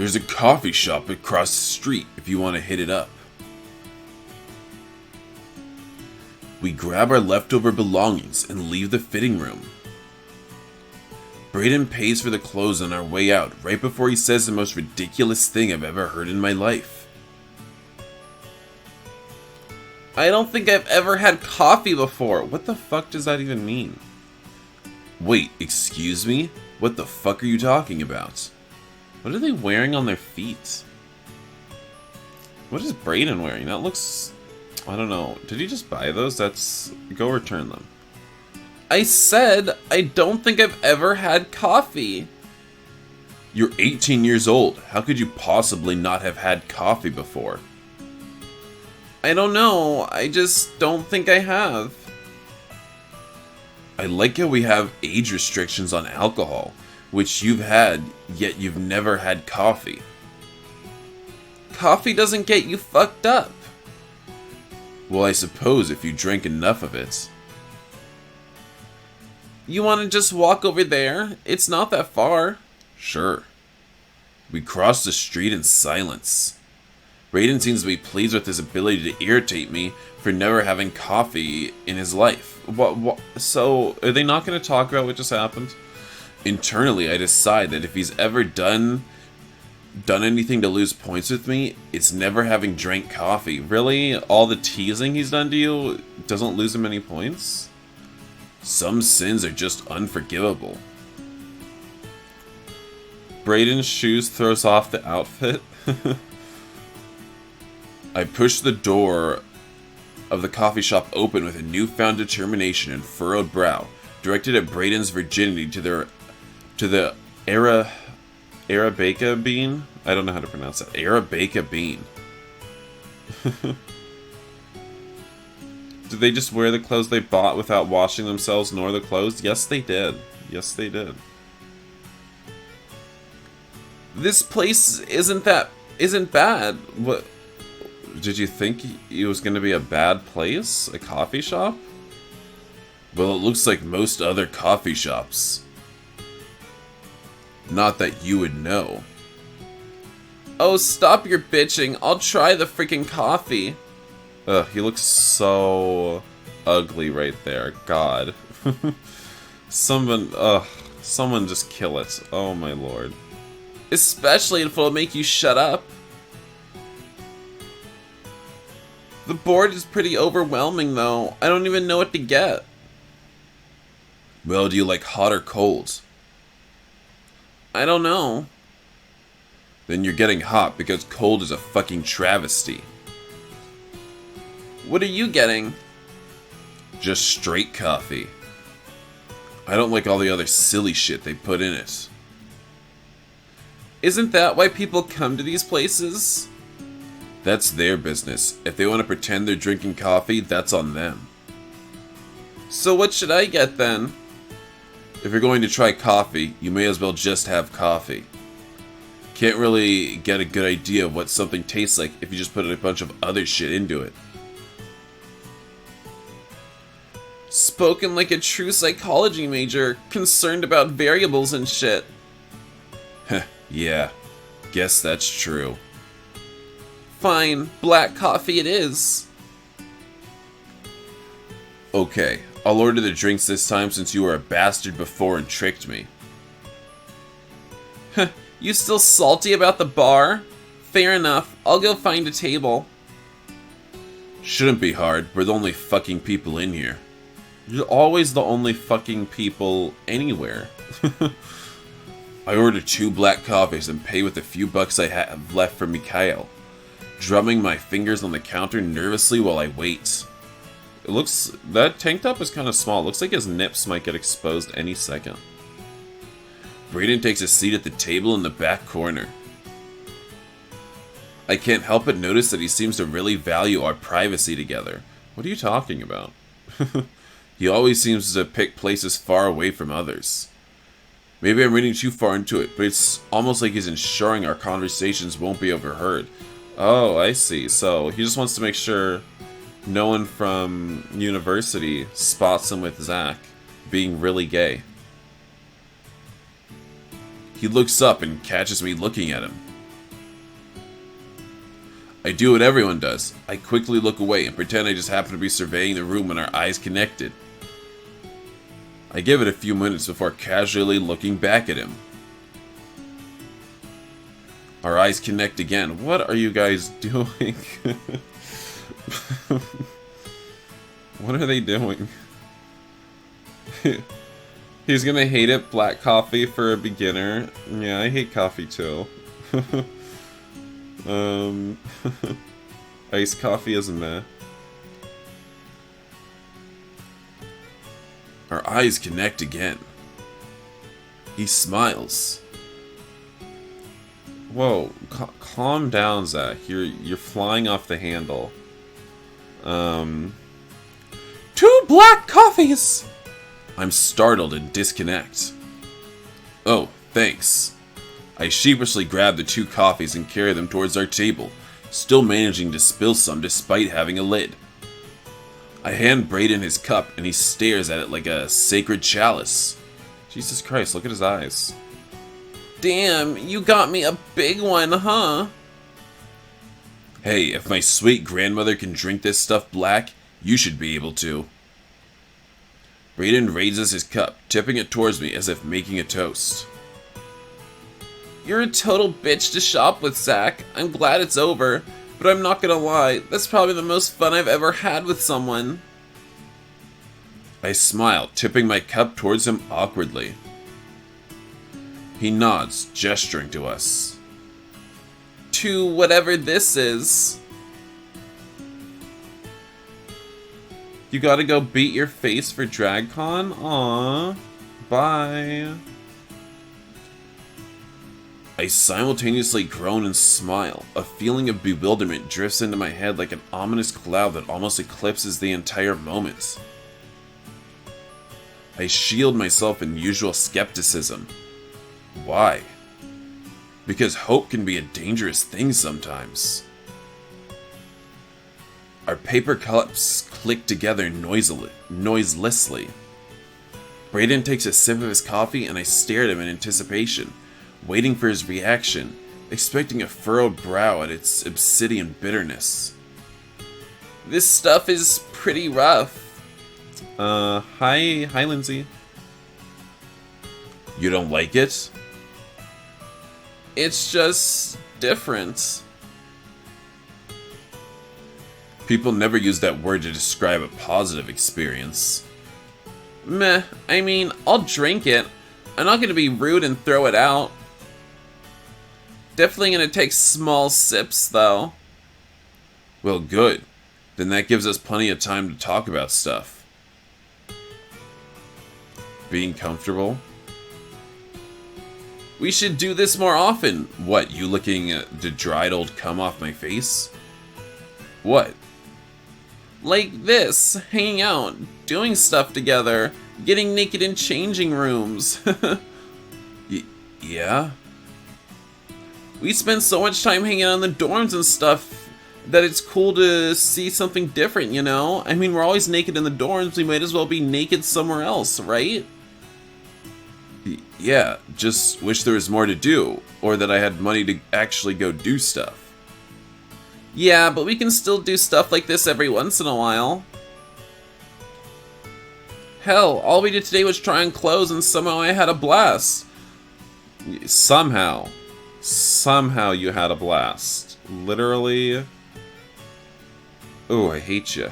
There's a coffee shop across the street if you want to hit it up. We grab our leftover belongings and leave the fitting room. Brayden pays for the clothes on our way out right before he says the most ridiculous thing I've ever heard in my life. I don't think I've ever had coffee before. What the fuck does that even mean? Wait, excuse me? What the fuck are you talking about? What are they wearing on their feet? What is Brayden wearing? That looks... I don't know. Did he just buy those? Go return them. I said I don't think I've ever had coffee. You're 18 years old. How could you possibly not have had coffee before? I don't know. I just don't think I have. I like how we have age restrictions on alcohol, which you've had, yet you've never had coffee. Coffee doesn't get you fucked up. Well, I suppose if you drink enough of it. You want to just walk over there? It's not that far. Sure. We cross the street in silence. Brayden seems to be pleased with his ability to irritate me for never having coffee in his life. So, are they not going to talk about what just happened? Internally, I decide that if he's ever done anything to lose points with me, it's never having drank coffee. Really? All the teasing he's done to you doesn't lose him any points? Some sins are just unforgivable. Brayden's shoes throws off the outfit. I push the door of the coffee shop open with a newfound determination and furrowed brow, directed at Brayden's virginity to the Arabica bean? I don't know how to pronounce that. Arabica bean. Did they just wear the clothes they bought without washing themselves nor the clothes? Yes, they did. Yes, they did. This place isn't bad. What? Did you think it was going to be a bad place? A coffee shop? Well, it looks like most other coffee shops. Not that you would know. Oh, stop your bitching. I'll try the freaking coffee. Ugh, he looks so ugly right there. God. Someone just kill it. Oh my lord. Especially if it'll make you shut up. The board is pretty overwhelming though. I don't even know what to get. Well, do you like hot or cold? I don't know. Then you're getting hot because cold is a fucking travesty. What are you getting? Just straight coffee. I don't like all the other silly shit they put in it. Isn't that why people come to these places? That's their business. If they want to pretend they're drinking coffee, that's on them. So what should I get then? If you're going to try coffee, you may as well just have coffee. Can't really get a good idea of what something tastes like if you just put a bunch of other shit into it. Spoken like a true psychology major, concerned about variables and shit. Heh, yeah. Guess that's true. Fine, black coffee it is. Okay, I'll order the drinks this time since you were a bastard before and tricked me. Heh, you still salty about the bar? Fair enough, I'll go find a table. Shouldn't be hard, we're the only fucking people in here. You're always the only fucking people anywhere. I order 2 black coffees and pay with the few bucks I have left for Mikhail, drumming my fingers on the counter nervously while I wait. It looks... that tank top is kind of small. It looks like his nips might get exposed any second. Brayden takes a seat at the table in the back corner. I can't help but notice that he seems to really value our privacy together. What are you talking about? He always seems to pick places far away from others. Maybe I'm reading too far into it, but it's almost like he's ensuring our conversations won't be overheard. Oh, I see. So he just wants to make sure no one from university spots him with Zack being really gay. He looks up and catches me looking at him. I do what everyone does. I quickly look away and pretend I just happen to be surveying the room when our eyes connected. I give it a few minutes before casually looking back at him. Our eyes connect again. What are you guys doing? What are they doing? He's gonna hate it. Black coffee for a beginner. Yeah, I hate coffee too. Iced coffee is meh. Our eyes connect again. He smiles. Whoa, calm down, Zack. You're flying off the handle. 2 black coffees! I'm startled and disconnect. Oh, thanks. I sheepishly grab the 2 coffees and carry them towards our table, still managing to spill some despite having a lid. I hand Brayden his cup and he stares at it like a sacred chalice. Jesus Christ, look at his eyes. Damn, you got me a big one, huh? Hey, if my sweet grandmother can drink this stuff black, you should be able to. Brayden raises his cup, tipping it towards me as if making a toast. You're a total bitch to shop with, Zack. I'm glad it's over, but I'm not gonna lie, that's probably the most fun I've ever had with someone. I smile, tipping my cup towards him awkwardly. He nods, gesturing to us. To whatever this is. You gotta go beat your face for DragCon? Aww. Bye. I simultaneously groan and smile. A feeling of bewilderment drifts into my head like an ominous cloud that almost eclipses the entire moment. I shield myself in usual skepticism. Why? Because hope can be a dangerous thing sometimes. Our paper cups click together noiselessly. Brayden takes a sip of his coffee and I stare at him in anticipation, waiting for his reaction, expecting a furrowed brow at its obsidian bitterness. This stuff is pretty rough. Hi Lindsay. You don't like it? It's just different. People never use that word to describe a positive experience. Meh, I mean, I'll drink it. I'm not gonna be rude and throw it out. Definitely gonna take small sips, though. Well, good. Then that gives us plenty of time to talk about stuff. Being comfortable? We should do this more often. What, you licking the dried old cum off my face? What? Like this, hanging out, doing stuff together, getting naked in changing rooms. Yeah? We spend so much time hanging out in the dorms and stuff that it's cool to see something different, you know? I mean, we're always naked in the dorms, we might as well be naked somewhere else, right? Yeah, just wish there was more to do, or that I had money to actually go do stuff. Yeah, but we can still do stuff like this every once in a while. Hell, all we did today was try on clothes and somehow I had a blast. Somehow you had a blast. Literally. Oh, I hate you.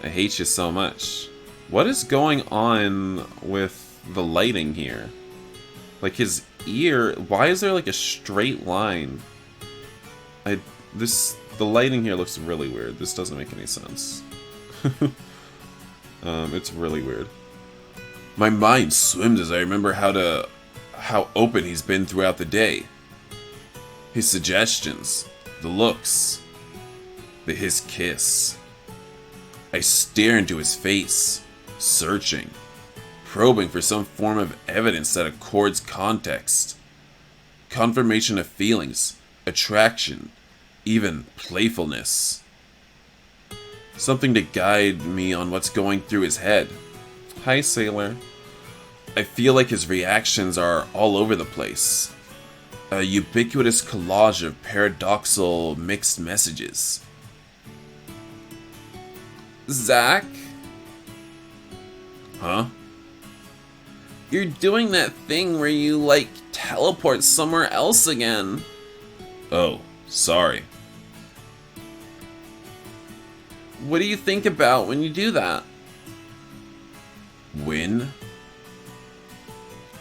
I hate you so much. What is going on with the lighting here? Like his ear, why is there like a straight line? The lighting here looks really weird. This doesn't make any sense. It's really weird. My mind swims as I remember how open he's been throughout the day. His suggestions, the looks, his kiss. I stare into his face, searching, probing for some form of evidence that accords context. Confirmation of feelings, attraction, even playfulness. Something to guide me on what's going through his head. Hi, Sailor. I feel like his reactions are all over the place. A ubiquitous collage of paradoxical mixed messages. Zack? Huh? You're doing that thing where you, like, teleport somewhere else again. Oh, sorry. What do you think about when you do that? When?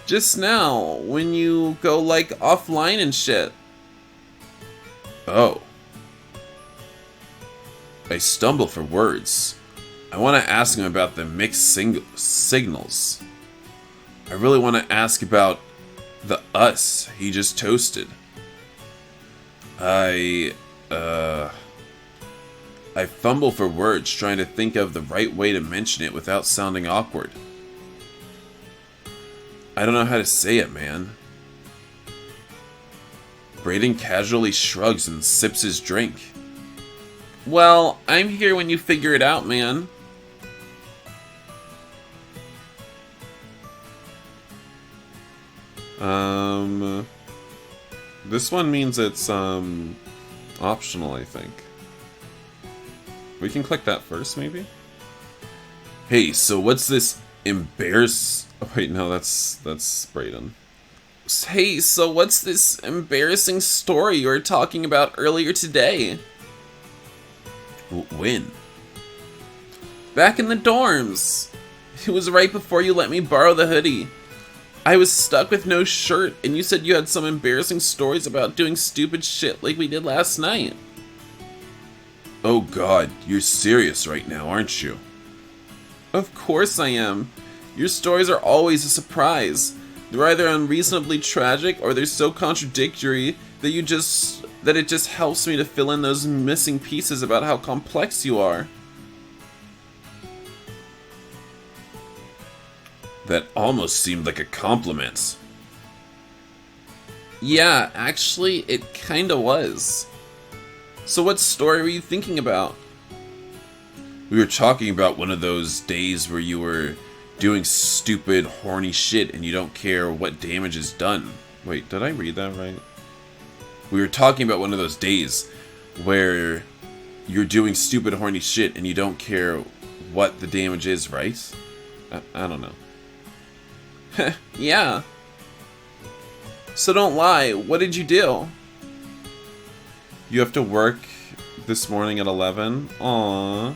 Just now, when you go, like, offline and shit. Oh. I stumble for words. I want to ask him about the mixed signals. I really want to ask about the us he just toasted. I fumble for words, trying to think of the right way to mention it without sounding awkward. I don't know how to say it, man. Brayden casually shrugs and sips his drink. Well, I'm here when you figure it out, man. This one means it's, optional, I think. We can click that first, maybe? Hey, so what's this Oh, wait, no, that's Brayden. Hey, so what's this embarrassing story you were talking about earlier today? When? Back in the dorms. It was right before you let me borrow the hoodie. I was stuck with no shirt, and you said you had some embarrassing stories about doing stupid shit like we did last night. Oh god, you're serious right now, aren't you? Of course I am. Your stories are always a surprise. They're either unreasonably tragic or they're so contradictory that it just helps me to fill in those missing pieces about how complex you are. That almost seemed like a compliment. Yeah, actually, it kinda was. So what story were you thinking about? We were talking about one of those days where you were doing stupid, horny shit and you don't care what damage is done. Wait, did I read that right? We were talking about one of those days where you're doing stupid, horny shit and you don't care what the damage is, right? I don't know. Yeah. So don't lie, what did you do? You have to work this morning at 11? Aww.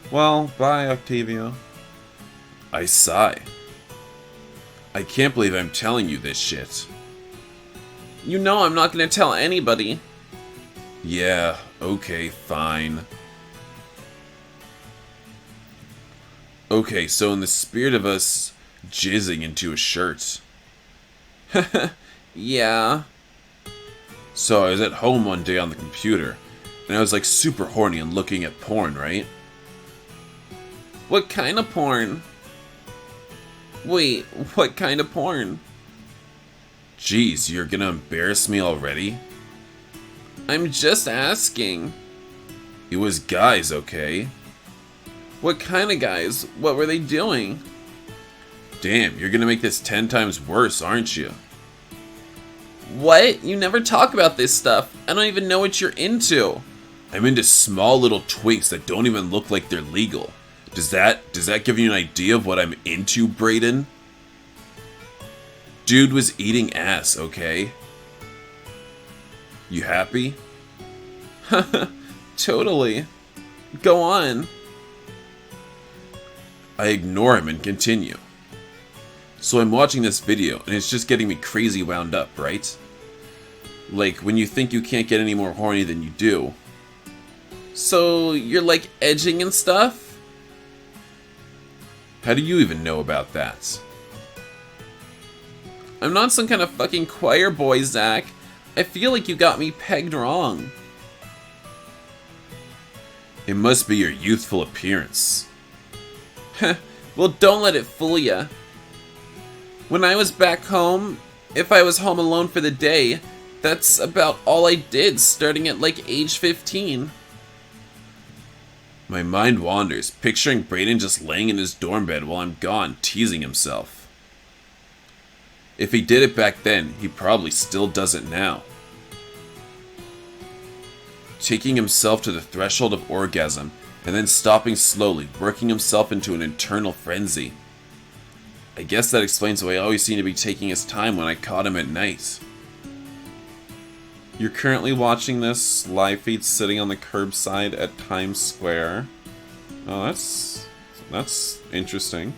Well, bye, Octavio. I sigh. I can't believe I'm telling you this shit. You know I'm not gonna tell anybody. Yeah, okay, fine. Okay, so in the spirit of us jizzing into a shirt. Yeah. So I was at home one day on the computer, and I was like super horny and looking at porn, right? What kind of porn? Wait, what kind of porn? Jeez, you're gonna embarrass me already? I'm just asking. It was guys, okay? What kind of guys? What were they doing? Damn, you're gonna make this 10 times worse, aren't you? What? You never talk about this stuff. I don't even know what you're into. I'm into small little twinks that don't even look like they're legal. Does that give you an idea of what I'm into, Brayden? Dude was eating ass, okay? You happy? Totally. Go on. I ignore him and continue. So I'm watching this video, and it's just getting me crazy wound up, right? Like, when you think you can't get any more horny than you do. So, you're like edging and stuff? How do you even know about that? I'm not some kind of fucking choir boy, Zack. I feel like you got me pegged wrong. It must be your youthful appearance. Well, don't let it fool ya. When I was back home, if I was home alone for the day, that's about all I did, starting at like age 15. My mind wanders, picturing Brayden just laying in his dorm bed while I'm gone, teasing himself. If he did it back then, he probably still does it now. Taking himself to the threshold of orgasm, and then stopping slowly, working himself into an internal frenzy. I guess that explains why he always seemed to be taking his time when I caught him at night. You're currently watching this live feed sitting on the curbside at Times Square. Oh, that's interesting.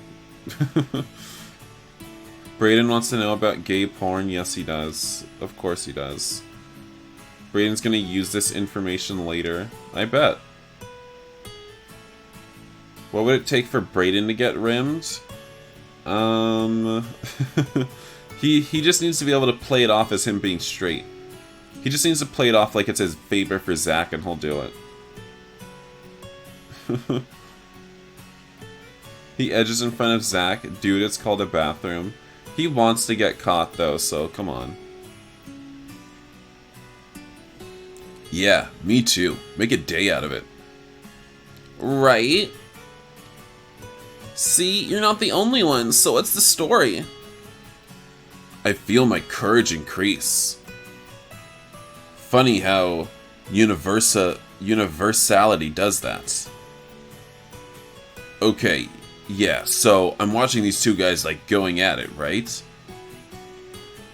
Brayden wants to know about gay porn. Yes, he does. Of course he does. Brayden's gonna use this information later. I bet. What would it take for Brayden to get rimmed? He just needs to be able to play it off as him being straight. He just needs to play it off like it's his favor for Zack, and he'll do it. He edges in front of Zack. Dude, it's called a bathroom. He wants to get caught, though, so come on. Yeah, me too. Make a day out of it. Right? See, you're not the only one, so what's the story? I feel my courage increase. Funny how universality does that. Okay, yeah, so I'm watching these two guys, like, going at it, right?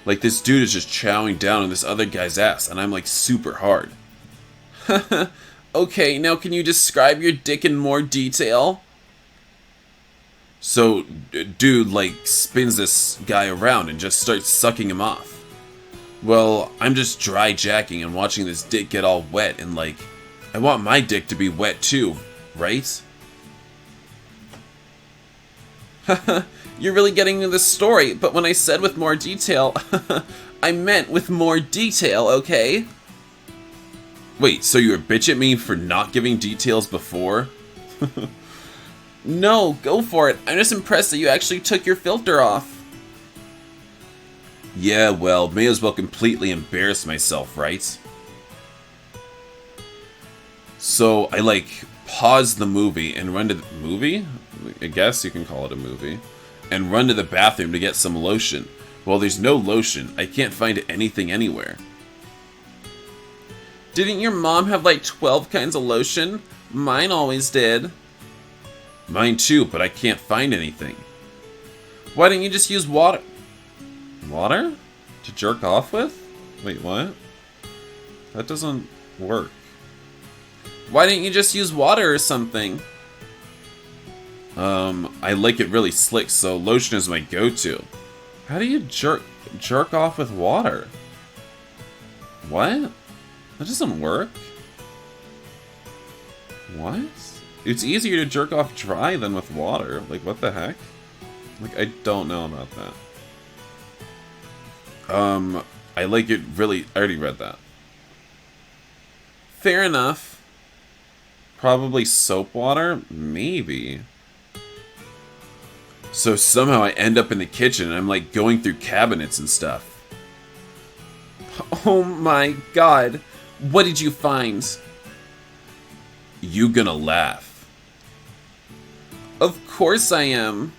Like, this dude is just chowing down on this other guy's ass, and I'm, like, super hard. Okay, now can you describe your dick in more detail? So, dude, like, spins this guy around and just starts sucking him off. Well, I'm just dry jacking and watching this dick get all wet, and, like, I want my dick to be wet too, right? You're really getting into the story, but when I said with more detail, I meant with more detail, okay? Wait, so you were bitch at me for not giving details before? No, go for it. I'm just impressed that you actually took your filter off. Yeah, well, may as well completely embarrass myself, right? So, I, like, pause the movie and run to the movie? I guess you can call it a movie. And run to the bathroom to get some lotion. Well, there's no lotion. I can't find anything anywhere. Didn't your mom have like 12 kinds of lotion? Mine always did. Mine too, but I can't find anything. Why didn't you just use water? Water? To jerk off with? Wait, what? That doesn't work. Why didn't you just use water or something? I like it really slick, so lotion is my go-to. How do you jerk off with water? What? That doesn't work. What? It's easier to jerk off dry than with water. Like, what the heck? Like, I don't know about that. I like it really... I already read that. Fair enough. Probably soap water? Maybe. So somehow I end up in the kitchen and I'm like going through cabinets and stuff. Oh my god. What did you find? You gonna laugh. Of course I am.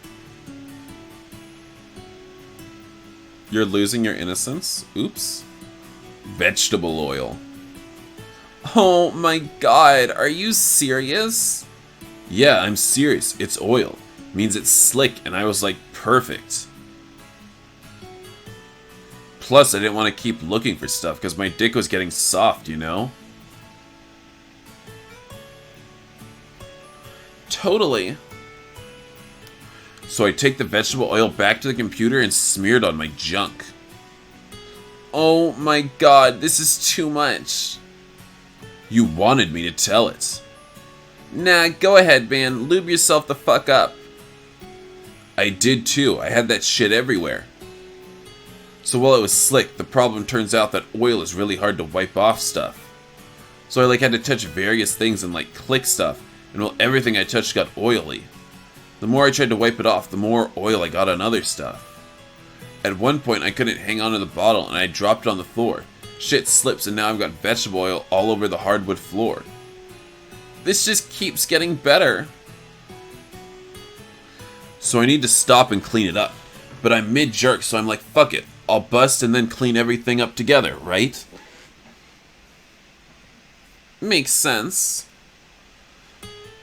You're losing your innocence? Oops. Vegetable oil. Oh my god, are you serious? Yeah, I'm serious. It's oil. Means it's slick, and I was like, perfect. Plus, I didn't want to keep looking for stuff, because my dick was getting soft, you know? Totally. So I take the vegetable oil back to the computer and smear it on my junk. Oh my god, this is too much. You wanted me to tell it. Nah, go ahead, man. Lube yourself the fuck up. I did too. I had that shit everywhere. So while it was slick, the problem turns out that oil is really hard to wipe off stuff. So I like had to touch various things and like click stuff, and well, everything I touched got oily. The more I tried to wipe it off, the more oil I got on other stuff. At one point I couldn't hang on to the bottle and I dropped it on the floor. Shit slips and now I've got vegetable oil all over the hardwood floor. This just keeps getting better. So I need to stop and clean it up. But I'm mid-jerk, so I'm like, fuck it. I'll bust and then clean everything up together, right? Makes sense.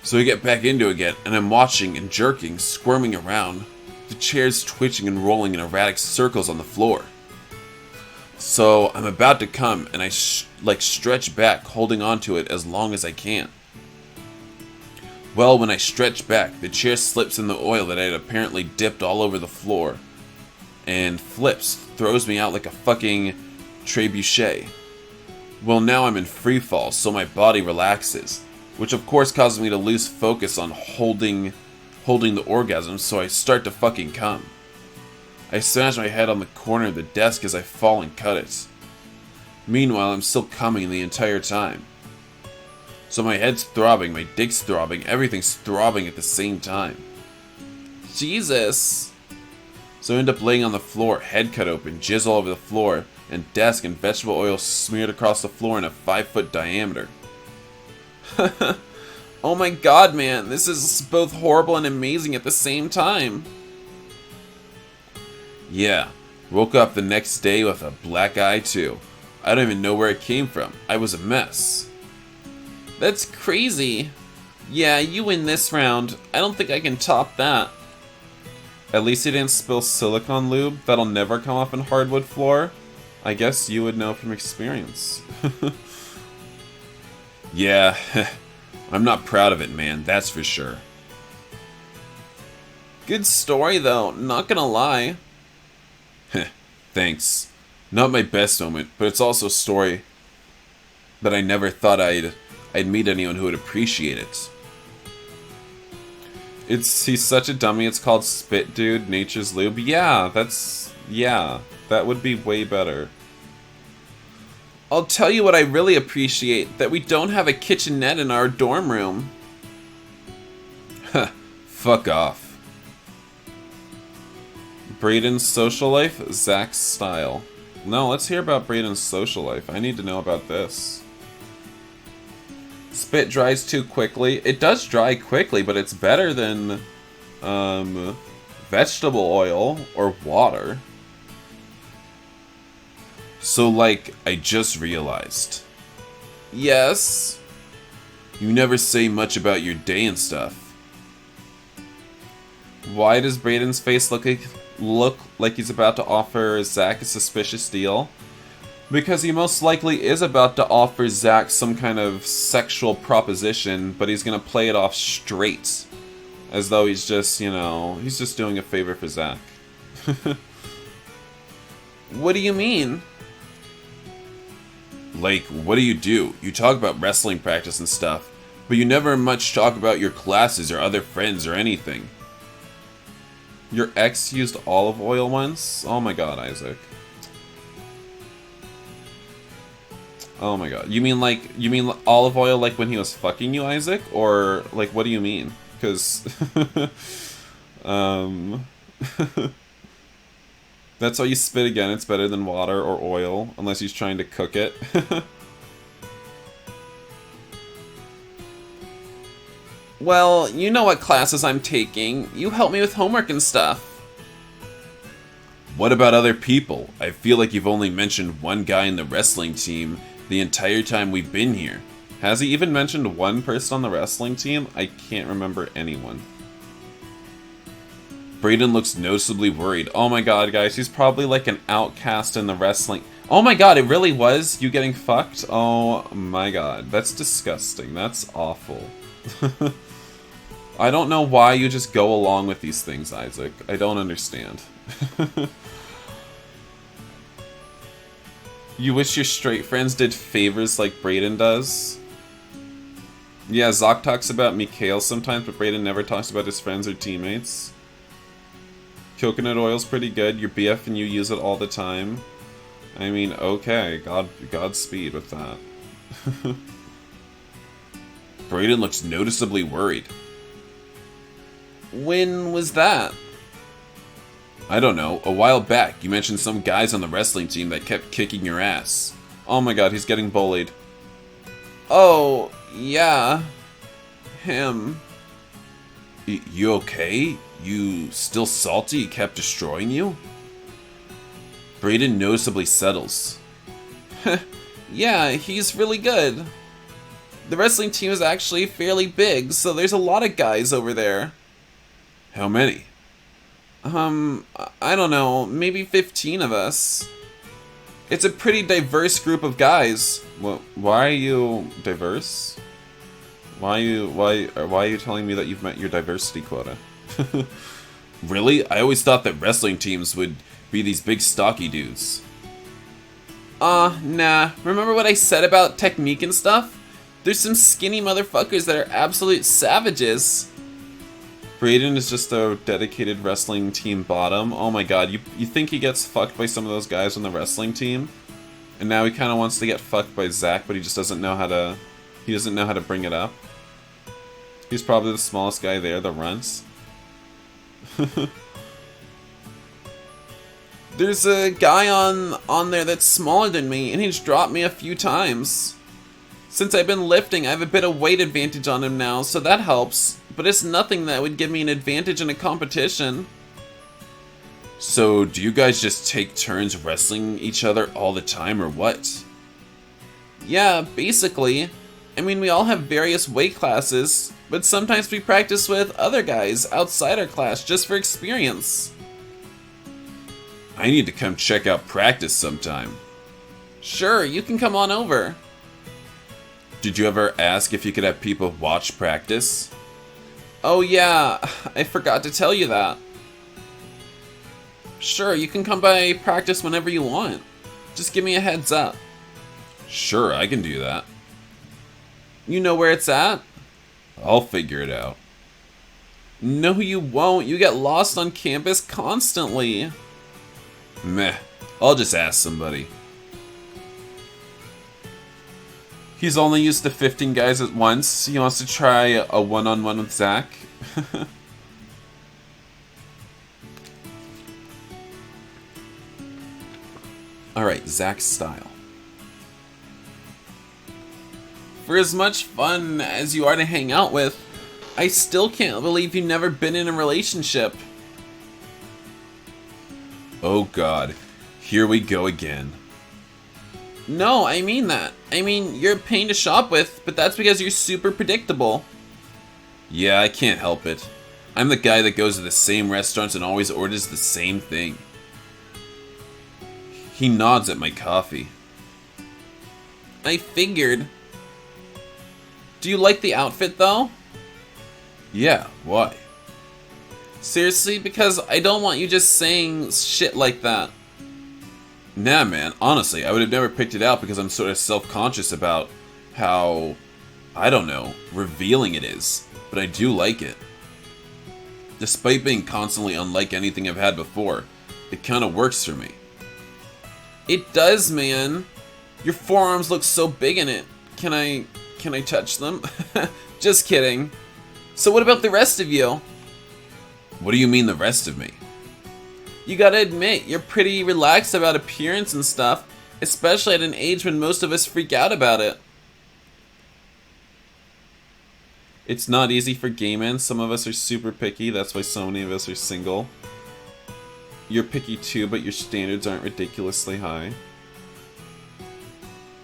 So we get back into it again, and I'm watching and jerking, squirming around. The chair's twitching and rolling in erratic circles on the floor. So I'm about to come, and I stretch back, holding onto it as long as I can. Well, when I stretch back, the chair slips in the oil that I had apparently dipped all over the floor, and flips, throws me out like a fucking trebuchet. Well, now I'm in free fall, so my body relaxes, which of course causes me to lose focus on holding the orgasm, so I start to fucking come. I smash my head on the corner of the desk as I fall and cut it. Meanwhile, I'm still coming the entire time. So my head's throbbing, my dick's throbbing, everything's throbbing at the same time. Jesus! So I end up laying on the floor, head cut open, jizz all over the floor, and desk and vegetable oil smeared across the floor in a 5-foot diameter. Oh my god, man, this is both horrible and amazing at the same time. Yeah, woke up the next day with a black eye too. I don't even know where it came from. I was a mess. That's crazy. Yeah, you win this round. I don't think I can top that. At least you didn't spill silicone lube that'll never come off in hardwood floor. I guess you would know from experience. Yeah, I'm not proud of it, man, that's for sure. Good story, though, not gonna lie. Thanks. Not my best moment, but it's also a story that I never thought I'd meet anyone who would appreciate it. He's such a dummy, it's called Spit Dude, Nature's Lube. Yeah, that would be way better. I'll tell you what I really appreciate, that we don't have a kitchenette in our dorm room. Fuck off. Brayden's social life, Zack's style. No, let's hear about Brayden's social life. I need to know about this. Spit dries too quickly. It does dry quickly, but it's better than vegetable oil or water. So, like, I just realized. Yes? You never say much about your day and stuff. Why does Brayden's face look like he's about to offer Zack a suspicious deal? Because he most likely is about to offer Zack some kind of sexual proposition, but he's gonna play it off straight. As though he's just, he's just doing a favor for Zack. What do you mean? Like, what do? You talk about wrestling practice and stuff, but you never much talk about your classes or other friends or anything. Your ex used olive oil once? Oh my god, Isaac. Oh my god. You mean olive oil like when he was fucking you, Isaac? Or, like, what do you mean? Because, that's why you spit again, it's better than water or oil, unless he's trying to cook it. Well, you know what classes I'm taking. You help me with homework and stuff. What about other people? I feel like you've only mentioned one guy in the wrestling team the entire time we've been here. Has he even mentioned one person on the wrestling team? I can't remember anyone. Brayden looks noticeably worried. Oh my god, guys, he's probably like an outcast in the wrestling. Oh my god, it really was you getting fucked? Oh my god, that's disgusting. That's awful. I don't know why you just go along with these things, Isaac. I don't understand. You wish your straight friends did favors like Brayden does? Yeah, Zack talks about Mikhail sometimes, but Brayden never talks about his friends or teammates. Coconut oil's pretty good. Your BF and you use it all the time. I mean, okay. Godspeed with that. Brayden looks noticeably worried. When was that? I don't know. A while back, you mentioned some guys on the wrestling team that kept kicking your ass. Oh my god, he's getting bullied. Oh, yeah. Him. You okay? You still salty he kept destroying you? Brayden noticeably settles. Yeah, he's really good. The wrestling team is actually fairly big, so there's a lot of guys over there. How many? I don't know, maybe 15 of us. It's a pretty diverse group of guys. Well, why are you diverse? Why are you telling me that you've met your diversity quota? Really? I always thought that wrestling teams would be these big stocky dudes. Nah. Remember what I said about technique and stuff? There's some skinny motherfuckers that are absolute savages. Brayden is just a dedicated wrestling team bottom. Oh my god, you think he gets fucked by some of those guys on the wrestling team? And now he kind of wants to get fucked by Zack, but he just doesn't know how to... He doesn't know how to bring it up. He's probably the smallest guy there, the runts. There's a guy on there that's smaller than me, and he's dropped me a few times. Since I've been lifting, I have a bit of weight advantage on him now, so that helps. But it's nothing that would give me an advantage in a competition. So, do you guys just take turns wrestling each other all the time, or what? Yeah, basically. I mean, we all have various weight classes, but sometimes we practice with other guys outside our class just for experience. I need to come check out practice sometime. Sure, you can come on over. Did you ever ask if you could have people watch practice? Oh yeah, I forgot to tell you that. Sure, you can come by practice whenever you want. Just give me a heads up. Sure, I can do that. You know where it's at? I'll figure it out. No, you won't. You get lost on campus constantly. Meh, I'll just ask somebody. He's only used to 15 guys at once. He wants to try a one-on-one with Zack. Alright, Zack's style. For as much fun as you are to hang out with, I still can't believe you've never been in a relationship. Oh god, here we go again. No, I mean that. I mean, you're a pain to shop with, but that's because you're super predictable. Yeah, I can't help it. I'm the guy that goes to the same restaurants and always orders the same thing. He nods at my coffee. I figured. Do you like the outfit, though? Yeah, why? Seriously, because I don't want you just saying shit like that. Nah, man, honestly, I would have never picked it out because I'm sort of self-conscious about how, I don't know, revealing it is. But I do like it. Despite being constantly unlike anything I've had before, it kind of works for me. It does, man. Your forearms look so big in it. Can I touch them? Just kidding. So what about the rest of you? What do you mean the rest of me? You gotta admit, you're pretty relaxed about appearance and stuff, especially at an age when most of us freak out about it. It's not easy for gay men. Some of us are super picky, that's why so many of us are single. You're picky too, but your standards aren't ridiculously high.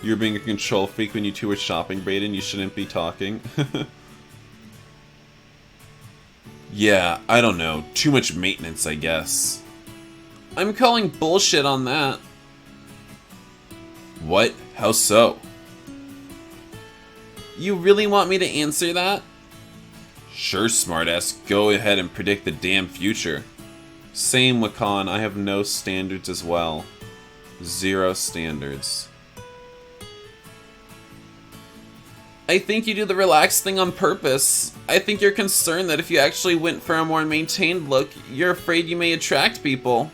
You're being a control freak when you two are shopping, Brayden. You shouldn't be talking. Yeah, I don't know. Too much maintenance, I guess. I'm calling bullshit on that. What? How so? You really want me to answer that? Sure, smartass. Go ahead and predict the damn future. Same, Lacan. I have no standards as well. 0 standards. I think you do the relaxed thing on purpose. I think you're concerned that if you actually went for a more maintained look, you're afraid you may attract people.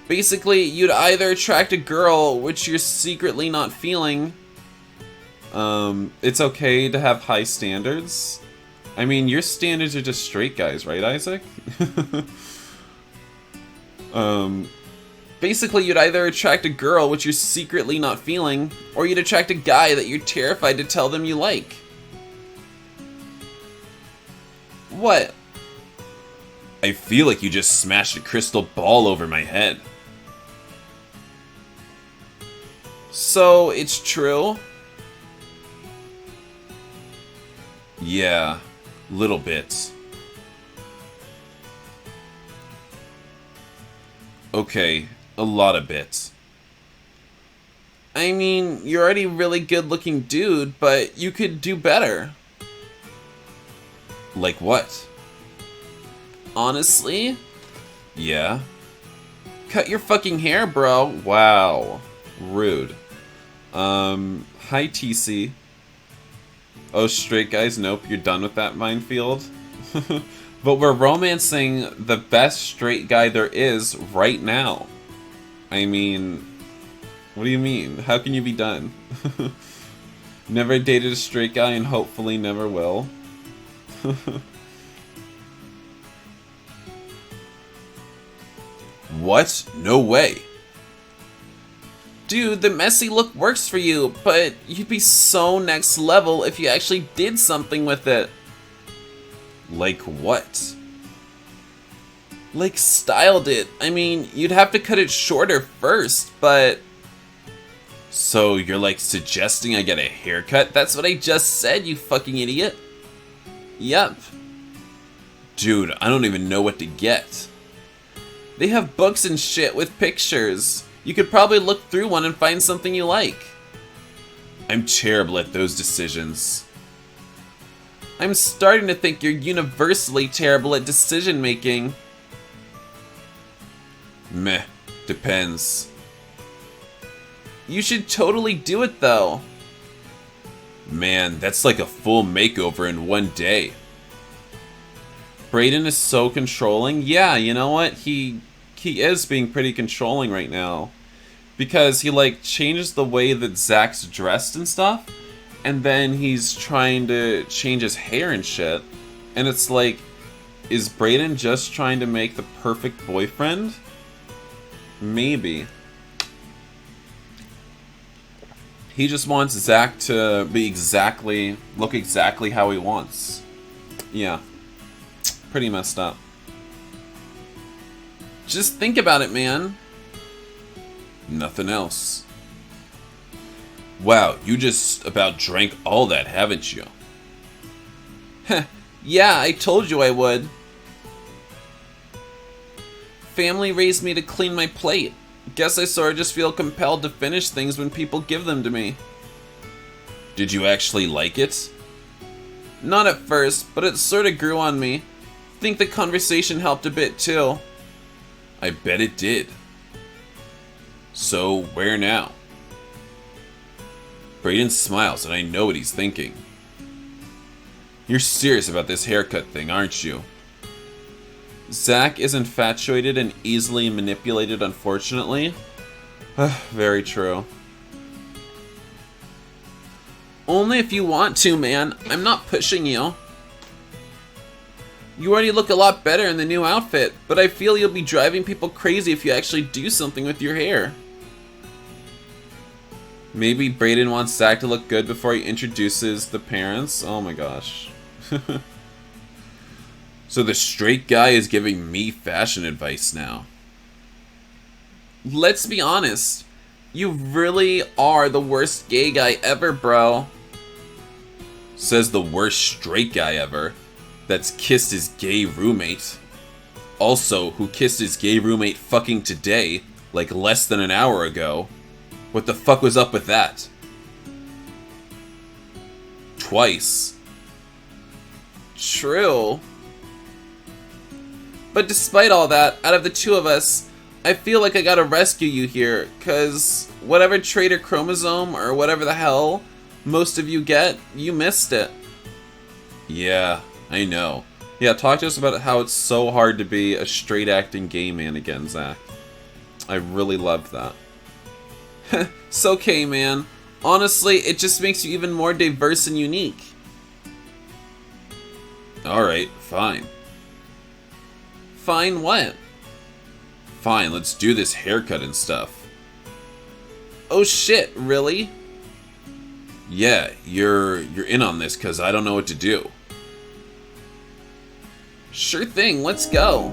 Basically, you'd either attract a girl, which you're secretly not feeling. It's okay to have high standards. I mean, your standards are just straight guys, right, Isaac? Basically, you'd either attract a girl, which you're secretly not feeling, or you'd attract a guy that you're terrified to tell them you like. What? I feel like you just smashed a crystal ball over my head. So, it's true? Yeah, little bit. Okay, a lot of bits. I mean, you're already a really good looking dude, but you could do better. Like what? Honestly? Yeah. Cut your fucking hair, bro. Wow. Rude. Hi TC. Oh, straight guys, nope, you're done with that minefield. But we're romancing the best straight guy there is right now. I mean, what do you mean? How can you be done? Never dated a straight guy and hopefully never will. What? No way. Dude, the messy look works for you, but you'd be so next level if you actually did something with it. Like what? Like styled it. I mean, you'd have to cut it shorter first, but... So you're like suggesting I get a haircut? That's what I just said, you fucking idiot. Yep. Dude, I don't even know what to get. They have books and shit with pictures. You could probably look through one and find something you like. I'm terrible at those decisions. I'm starting to think you're universally terrible at decision making. Meh, depends. You should totally do it though. Man, that's like a full makeover in one day. Brayden is so controlling. Yeah, you know what? He is being pretty controlling right now. Because he like changes the way that Zack's dressed and stuff. And then he's trying to change his hair and shit. And it's like, is Brayden just trying to make the perfect boyfriend? Maybe. He just wants Zack to be look exactly how he wants. Yeah. Pretty messed up. Just think about it, man. Nothing else. Wow, you just about drank all that, haven't you? Heh, yeah, I told you I would. Family raised me to clean my plate. Guess I sort of just feel compelled to finish things when people give them to me. Did you actually like it? Not at first, but it sort of grew on me. Think the conversation helped a bit too. I bet it did. So, where now? Brayden smiles and I know what he's thinking. You're serious about this haircut thing, aren't you? Zack is infatuated and easily manipulated, unfortunately. Very true. Only if you want to, man. I'm not pushing you. You already look a lot better in the new outfit, but I feel you'll be driving people crazy if you actually do something with your hair. Maybe Brayden wants Zack to look good before he introduces the parents? Oh my gosh. So the straight guy is giving me fashion advice now. Let's be honest. You really are the worst gay guy ever, bro. Says the worst straight guy ever. That's kissed his gay roommate. Also, who kissed his gay roommate fucking today, like less than an hour ago. What the fuck was up with that? Twice. True. But despite all that, out of the two of us, I feel like I gotta rescue you here, cause whatever trait or chromosome or whatever the hell most of you get, you missed it. Yeah, I know. Yeah, talk to us about how it's so hard to be a straight acting gay man again, Zack. I really loved that. It's okay, man. Honestly, it just makes you even more diverse and unique. Alright, fine. Fine what? Fine, let's do this haircut and stuff. Oh shit, really? Yeah, you're in on this because I don't know what to do. Sure thing, let's go.